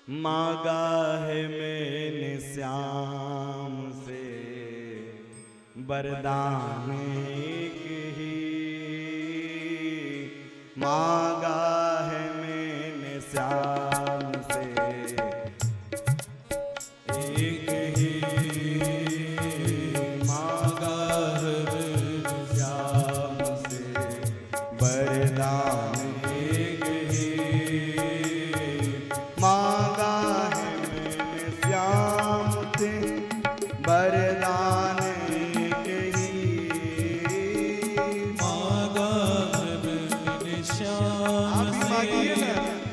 मांगा है मैंने श्याम से वरदान एक ही, मांगा है मैंने श्याम से एक ही, मांगा है मैंने श्याम से वरदान एक ही, मांगा है मैंने श्याम से वरदान एक ही, मांगा है मैंने श्याम से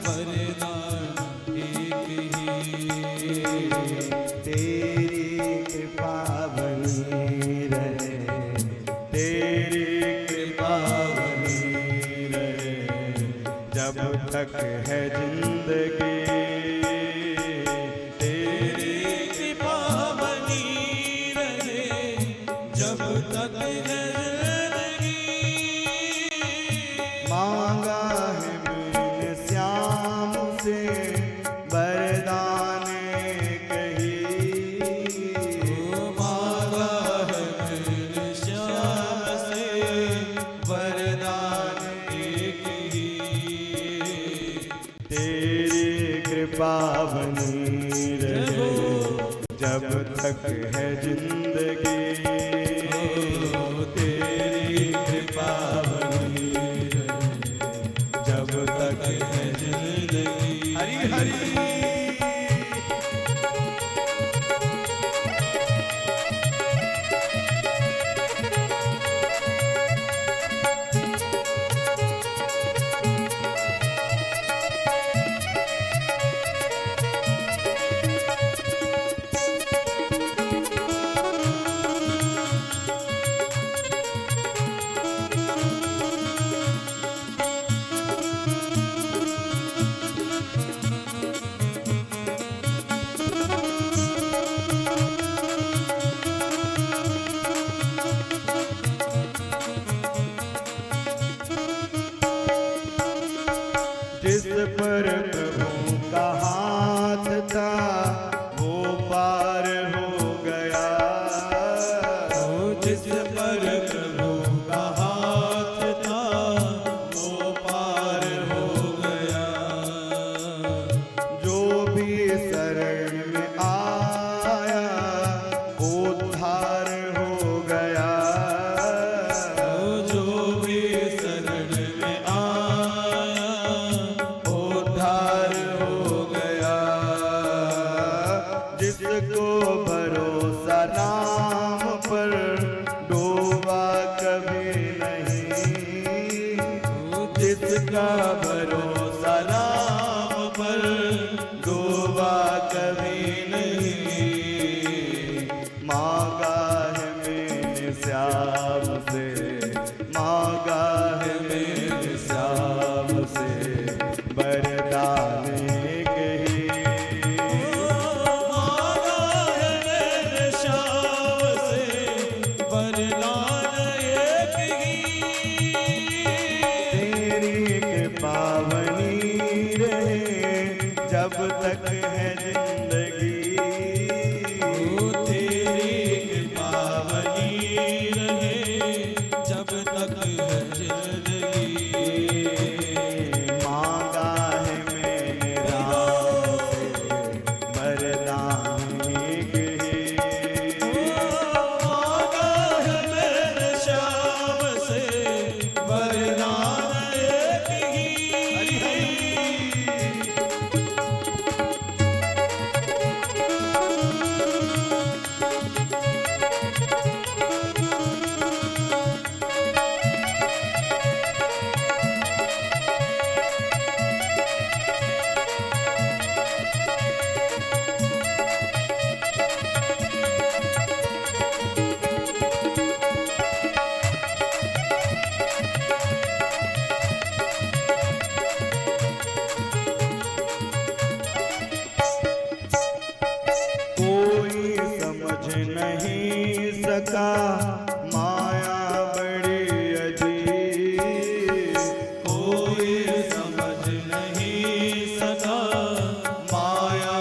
वरदान एक ही। तेरी कृपा बनी रहे, तेरी कृपा बनी रहे, जब तक है जिंदगी, तेरी कृपा बनी रहे जब तक है जिंदगी। मांगा है मैंने श्याम से वरदान एक ही, मांगा है मैंने श्याम से वरदान एक ही। तेरी कृपा बनी रहे जब तक है जिंदगी, तेरी कृपा बनी रहे जब तक है जिंदगी। हरि हरि जिस पर प्रभु का हाथ था वो पार हो गया, जिस पर प्रभु का हाथ था वो पार हो गया। जो भी शरण में आया उद्धार हो गया, जो भी शरण में आया उद्धार हो गया। जिसको भरोसा नाम पर डूबा कभी नहीं, जिसका भरोसा नाम पर डूबा कभी नहीं, मांगा है मैंने श्याम से, मांगा है मैंने श्याम से वरदान एक ही, मांगा है मैंने श्याम से वरदान एक ही। तेरी कृपा बनी रहे जब तक है जिंदगी, तेरी कृपा बनी रहे जब तक है जिंदगी। मांगा है मैंने राम से वरदान एक ही, मांगा है मैंने श्याम से वरदान एक ही। कोई समझ नहीं सका माया बड़ी अजीब, कोई समझ नहीं सका माया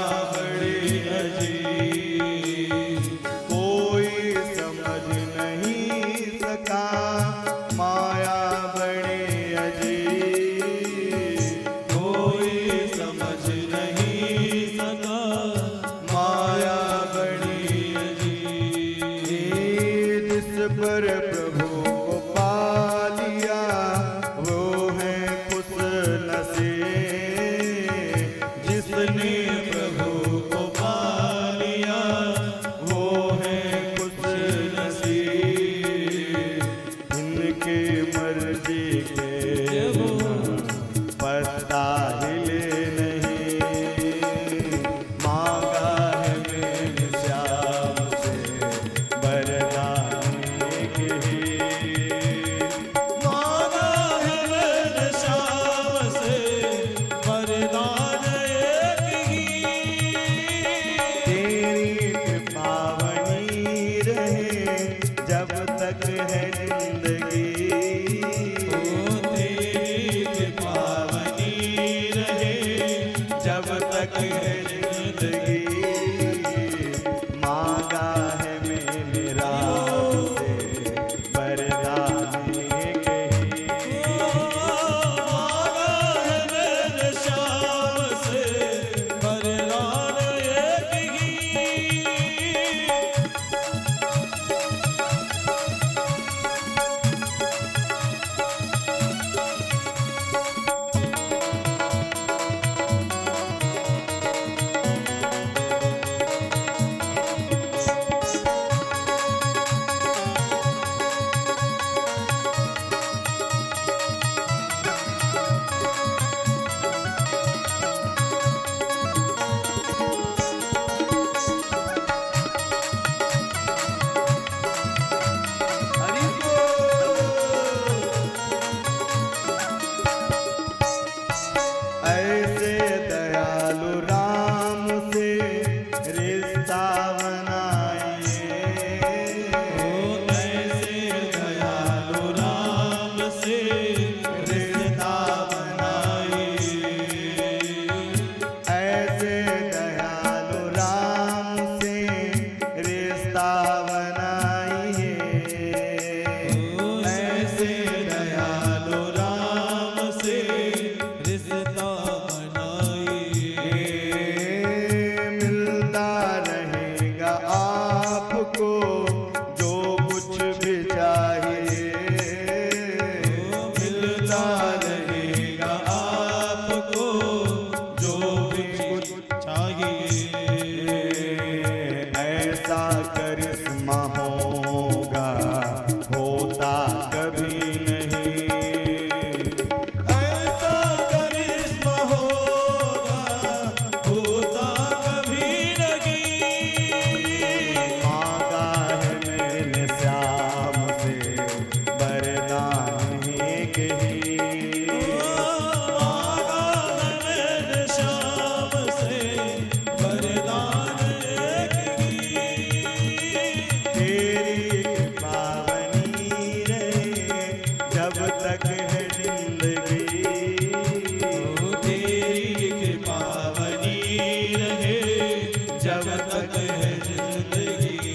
ऐसे दयालु राम से रिश्ता बनाइए। ऐसे दयालु राम से रिश्ता बनाइए। ऐसे दयालु राम से रिश्ता बनाइए। ऐसे दयालु राम से रिश्ता बनाइए। मिलता रहेगा आपको जो कुछ भी चाहिए। मिलता रहेगा आपको जो भी कुछ चाहिए। ऐसा करिश्मा होगा होता कभी नहीं। ऐसा करिश्मा होगा होता कभी नहीं। मांगा है मैंने श्याम से वरदान ही कही। मांगा मैंने श्याम से वरदान एक ही। तेरी कृपा बनी रहे जब तक है जिंदगी। तेरी कृपा बनी रहे जब तक है जिंदगी।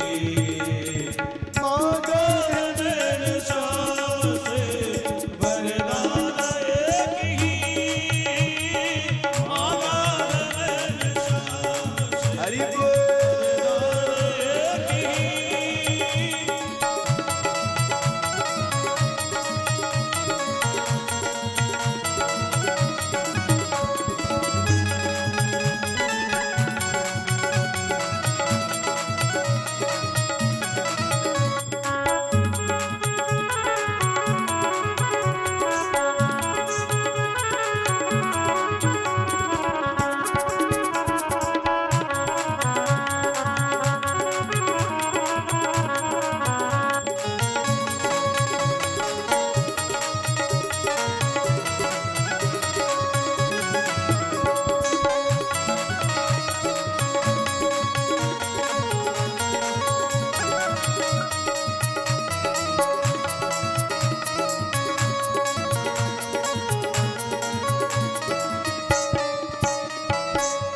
मांगा है मैंने श्याम से वरदान एक ही। मांगा है मैंने श्याम से हरि बोल। वरदान एक ही।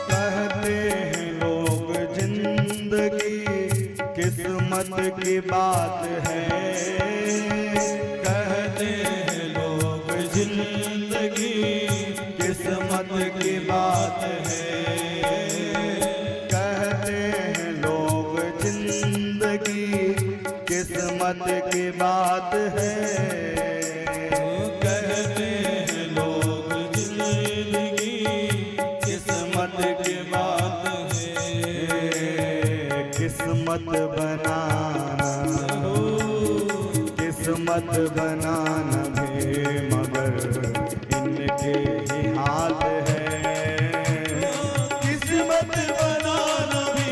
कहते हैं लोग जिंदगी किस्मत की बात है। कहते हैं लोग जिंदगी किस्मत की बात है। कहते हैं लोग जिंदगी किस्मत की बात है। कहते हैं लोग जिंदगी किस्मत की बात है। किस्मत बनाना किस्मत बनाना भी मगर इनके ही हाथ है। किस्मत बनाना भी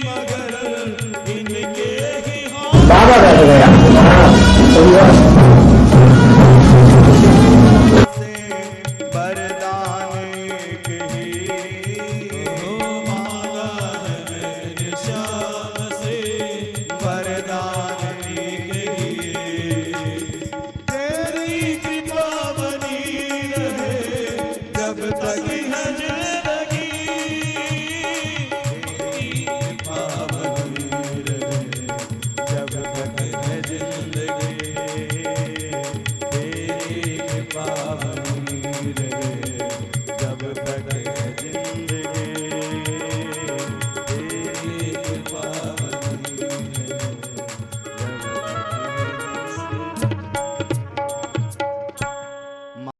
मगर इनके ही हाथ। बाबा बैठ गया।